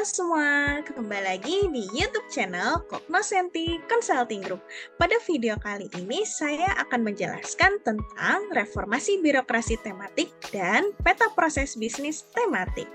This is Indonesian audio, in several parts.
semua, kembali lagi di YouTube channel Cognoscenti Consulting Group. Pada video kali ini saya akan menjelaskan tentang reformasi birokrasi tematik dan peta proses bisnis tematik.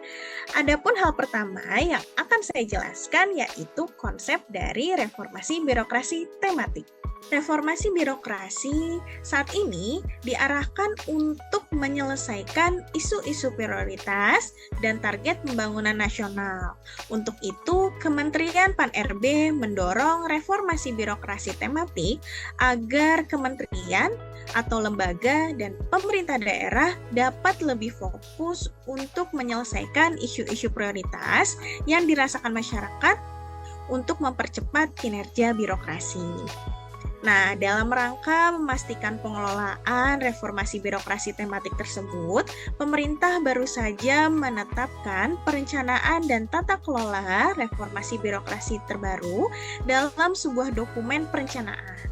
Adapun hal pertama yang akan saya jelaskan yaitu konsep dari reformasi birokrasi tematik. Reformasi birokrasi saat ini diarahkan untuk menyelesaikan isu-isu prioritas dan target pembangunan nasional. Untuk itu, Kementerian Pan-RB mendorong reformasi birokrasi tematik agar kementerian atau lembaga dan pemerintah daerah dapat lebih fokus untuk menyelesaikan isu-isu prioritas yang dirasakan masyarakat untuk mempercepat kinerja birokrasi. Nah, dalam rangka memastikan pengelolaan reformasi birokrasi tematik tersebut, pemerintah baru saja menetapkan perencanaan dan tata kelola reformasi birokrasi terbaru dalam sebuah dokumen perencanaan.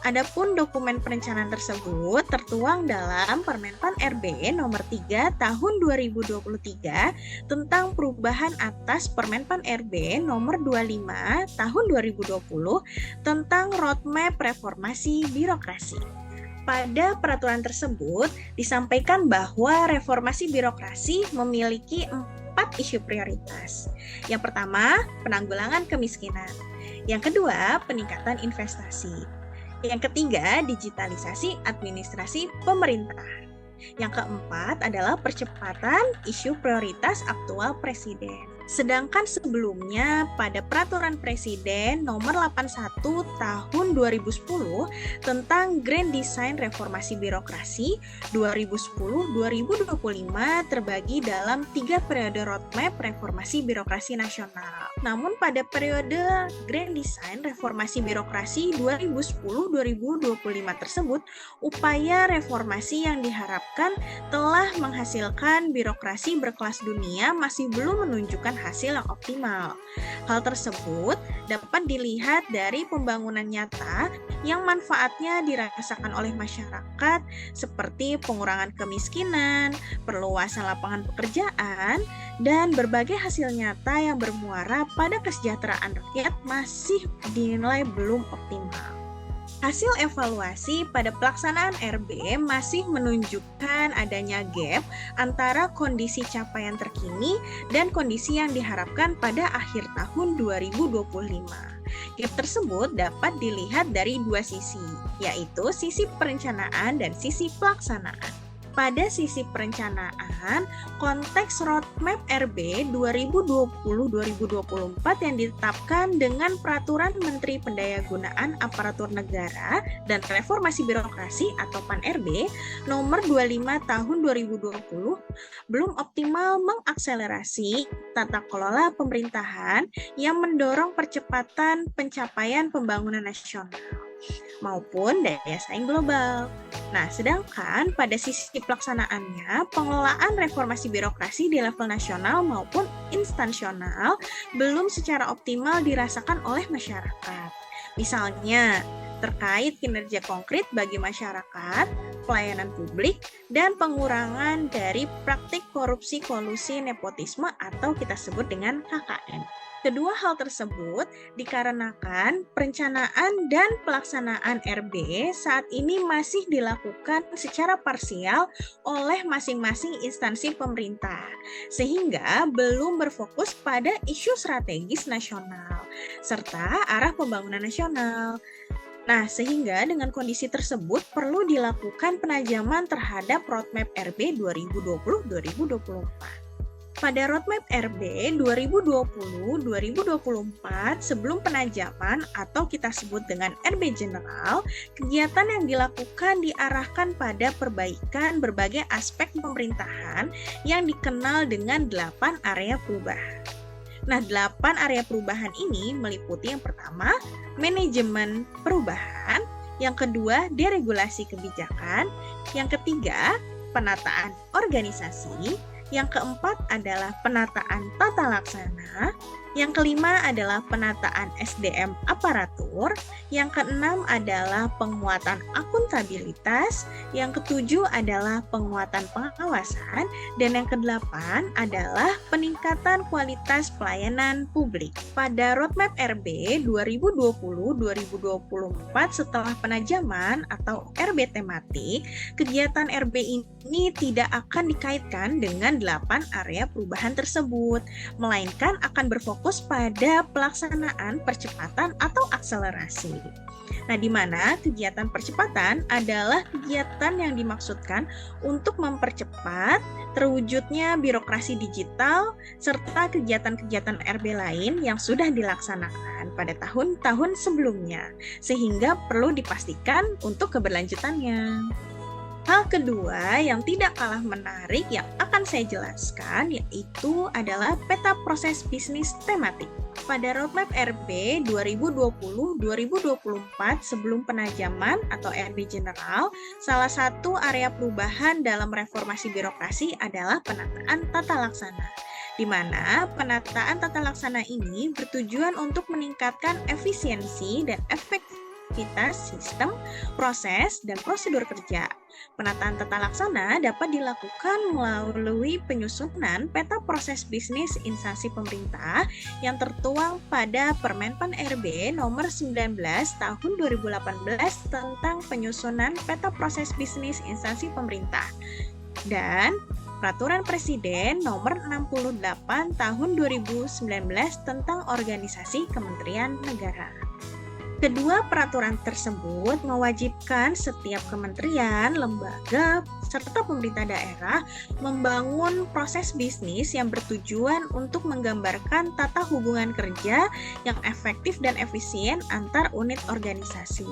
Adapun dokumen perencanaan tersebut tertuang dalam Permen Pan-RB nomor 3 tahun 2023 tentang perubahan atas Permen Pan-RB nomor 25 tahun 2020 tentang roadmap reformasi birokrasi. Pada peraturan tersebut disampaikan bahwa reformasi birokrasi memiliki 4 isu prioritas. Yang pertama, penanggulangan kemiskinan. Yang kedua, peningkatan investasi. Yang ketiga, digitalisasi administrasi pemerintah. Yang keempat adalah percepatan isu prioritas aktual Presiden. Sedangkan sebelumnya pada Peraturan Presiden Nomor 81 Tahun 2010 tentang Grand Design Reformasi Birokrasi 2010-2025 terbagi dalam 3 periode roadmap reformasi birokrasi nasional. Namun pada periode Grand Design Reformasi Birokrasi 2010-2025 tersebut, upaya reformasi yang diharapkan telah menghasilkan birokrasi berkelas dunia masih belum menunjukkan hasil yang optimal. Hal tersebut dapat dilihat dari pembangunan nyata yang manfaatnya dirasakan oleh masyarakat seperti pengurangan kemiskinan, perluasan lapangan pekerjaan, dan berbagai hasil nyata yang bermuara pada kesejahteraan rakyat masih dinilai belum optimal. Hasil evaluasi pada pelaksanaan RB masih menunjukkan adanya gap antara kondisi capaian terkini dan kondisi yang diharapkan pada akhir tahun 2025. Gap tersebut dapat dilihat dari 2 sisi, yaitu sisi perencanaan dan sisi pelaksanaan. Pada sisi perencanaan, konteks roadmap RB 2020-2024 yang ditetapkan dengan Peraturan Menteri Pendayagunaan Aparatur Negara dan Reformasi Birokrasi atau Pan-RB nomor 25 tahun 2020 belum optimal mengakselerasi tata kelola pemerintahan yang mendorong percepatan pencapaian pembangunan nasional maupun daya saing global. Nah, sedangkan pada sisi pelaksanaannya, pengelolaan reformasi birokrasi di level nasional maupun instansional belum secara optimal dirasakan oleh masyarakat. Misalnya, terkait kinerja konkret bagi masyarakat, pelayanan publik, dan pengurangan dari praktik korupsi kolusi nepotisme atau kita sebut dengan KKN. Kedua hal tersebut dikarenakan perencanaan dan pelaksanaan RB saat ini masih dilakukan secara parsial oleh masing-masing instansi pemerintah, sehingga belum berfokus pada isu strategis nasional, serta arah pembangunan nasional. Nah, sehingga dengan kondisi tersebut perlu dilakukan penajaman terhadap roadmap RB 2020-2024. Pada roadmap RB 2020-2024 sebelum penajaman atau kita sebut dengan RB General, kegiatan yang dilakukan diarahkan pada perbaikan berbagai aspek pemerintahan yang dikenal dengan 8 area perubahan. Nah, 8 area perubahan ini meliputi yang pertama, manajemen perubahan, yang kedua, deregulasi kebijakan, yang ketiga, penataan organisasi, Yang keempat adalah penataan tata laksana. Yang kelima adalah penataan SDM aparatur. Yang keenam adalah penguatan akuntabilitas. Yang ketujuh adalah penguatan pengawasan. Dan yang kedelapan adalah peningkatan kualitas pelayanan publik. Pada Roadmap RB 2020-2024 setelah penajaman atau RB tematik, kegiatan RB ini tidak akan dikaitkan dengan 8 area perubahan tersebut, melainkan akan berfokus pada pelaksanaan percepatan atau akselerasi. Nah, di mana kegiatan percepatan adalah kegiatan yang dimaksudkan untuk mempercepat terwujudnya birokrasi digital serta kegiatan-kegiatan RB lain yang sudah dilaksanakan pada tahun-tahun sebelumnya, sehingga perlu dipastikan untuk keberlanjutannya. Hal kedua yang tidak kalah menarik yang akan saya jelaskan yaitu adalah peta proses bisnis tematik. Pada Roadmap RB 2020-2024 sebelum penajaman atau RB General, salah satu area perubahan dalam reformasi birokrasi adalah penataan tata laksana, di mana penataan tata laksana ini bertujuan untuk meningkatkan efisiensi dan efektivitas sistem, proses, dan prosedur kerja. Penataan tata laksana dapat dilakukan melalui penyusunan peta proses bisnis instansi pemerintah yang tertuang pada Permenpan RB nomor 19 tahun 2018 tentang penyusunan peta proses bisnis instansi pemerintah dan Peraturan Presiden nomor 68 tahun 2019 tentang organisasi Kementerian Negara. Kedua peraturan tersebut mewajibkan setiap kementerian, lembaga, serta pemerintah daerah membangun proses bisnis yang bertujuan untuk menggambarkan tata hubungan kerja yang efektif dan efisien antar unit organisasi.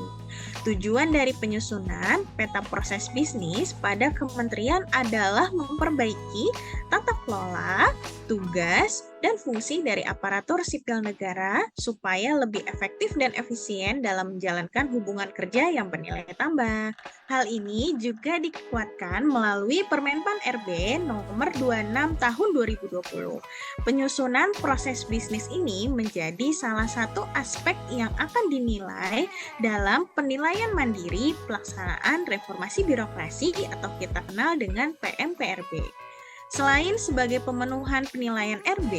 Tujuan dari penyusunan peta proses bisnis pada kementerian adalah memperbaiki tata kelola, tugas, dan fungsi dari aparatur sipil negara supaya lebih efektif dan efisien dalam menjalankan hubungan kerja yang bernilai tambah. Hal ini juga dikuatkan melalui Permenpan RB nomor 26 tahun 2020. Penyusunan proses bisnis ini menjadi salah satu aspek yang akan dinilai dalam penilaian mandiri pelaksanaan reformasi birokrasi atau kita kenal dengan PMPRB. Selain sebagai pemenuhan penilaian RB,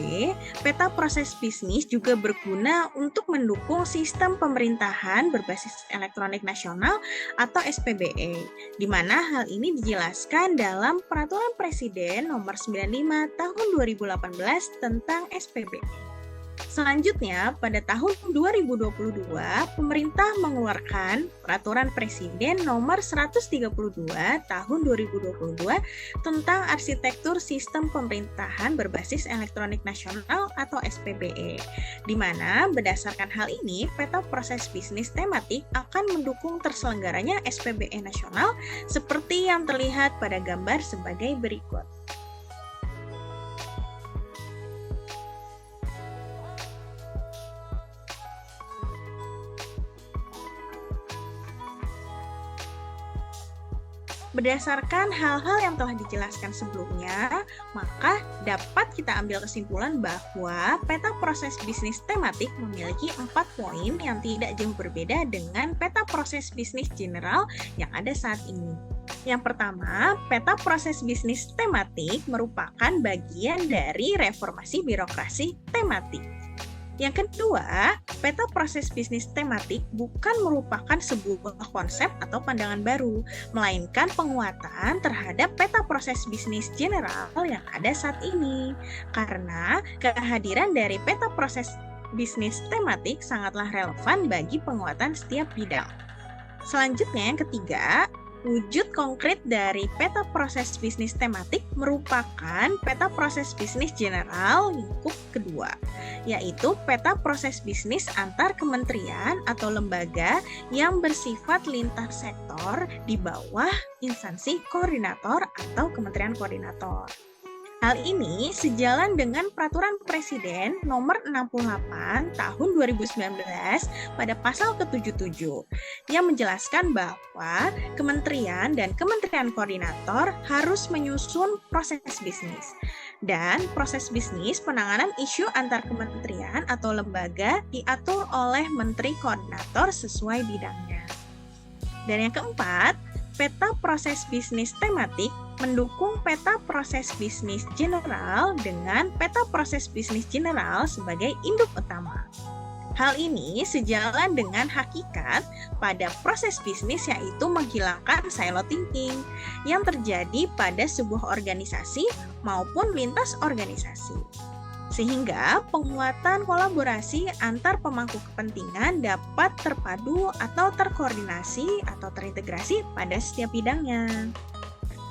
peta proses bisnis juga berguna untuk mendukung sistem pemerintahan berbasis elektronik nasional atau SPBE, di mana hal ini dijelaskan dalam Peraturan Presiden nomor 95 tahun 2018 tentang SPBE. Selanjutnya, pada tahun 2022, pemerintah mengeluarkan Peraturan Presiden nomor 132 tahun 2022 tentang arsitektur sistem pemerintahan berbasis elektronik nasional atau SPBE, di mana berdasarkan hal ini, peta proses bisnis tematik akan mendukung terselenggaranya SPBE nasional seperti yang terlihat pada gambar sebagai berikut. Berdasarkan hal-hal yang telah dijelaskan sebelumnya, maka dapat kita ambil kesimpulan bahwa peta proses bisnis tematik memiliki 4 poin yang tidak jauh berbeda dengan peta proses bisnis general yang ada saat ini. Yang pertama, peta proses bisnis tematik merupakan bagian dari reformasi birokrasi tematik. Yang kedua, peta proses bisnis tematik bukan merupakan sebuah konsep atau pandangan baru, melainkan penguatan terhadap peta proses bisnis general yang ada saat ini. Karena kehadiran dari peta proses bisnis tematik sangatlah relevan bagi penguatan setiap bidang. Selanjutnya, yang ketiga, wujud konkret dari peta proses bisnis tematik merupakan peta proses bisnis general lingkup kedua, yaitu peta proses bisnis antar kementerian atau lembaga yang bersifat lintas sektor di bawah instansi koordinator atau kementerian koordinator. Hal ini sejalan dengan Peraturan Presiden Nomor 68 Tahun 2019 pada pasal ke-77 yang menjelaskan bahwa kementerian dan kementerian koordinator harus menyusun proses bisnis. Dan proses bisnis penanganan isu antar kementerian atau lembaga diatur oleh menteri koordinator sesuai bidangnya. Dan yang keempat, peta proses bisnis tematik mendukung peta proses bisnis general dengan peta proses bisnis general sebagai induk utama. Hal ini sejalan dengan hakikat pada proses bisnis, yaitu menghilangkan silo thinking yang terjadi pada sebuah organisasi maupun lintas organisasi. Sehingga penguatan kolaborasi antar pemangku kepentingan dapat terpadu atau terkoordinasi atau terintegrasi pada setiap bidangnya.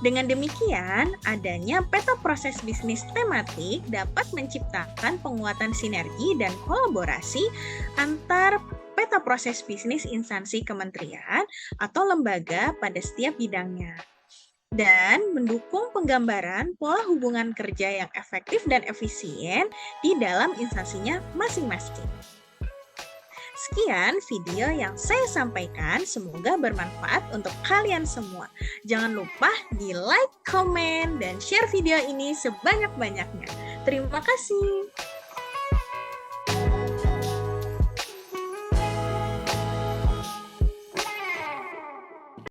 Dengan demikian, adanya peta proses bisnis tematik dapat menciptakan penguatan sinergi dan kolaborasi antar peta proses bisnis instansi kementerian atau lembaga pada setiap bidangnya, dan mendukung penggambaran pola hubungan kerja yang efektif dan efisien di dalam instansinya masing-masing. Sekian video yang saya sampaikan, semoga bermanfaat untuk kalian semua. Jangan lupa di like, komen, dan share video ini sebanyak-banyaknya. Terima kasih.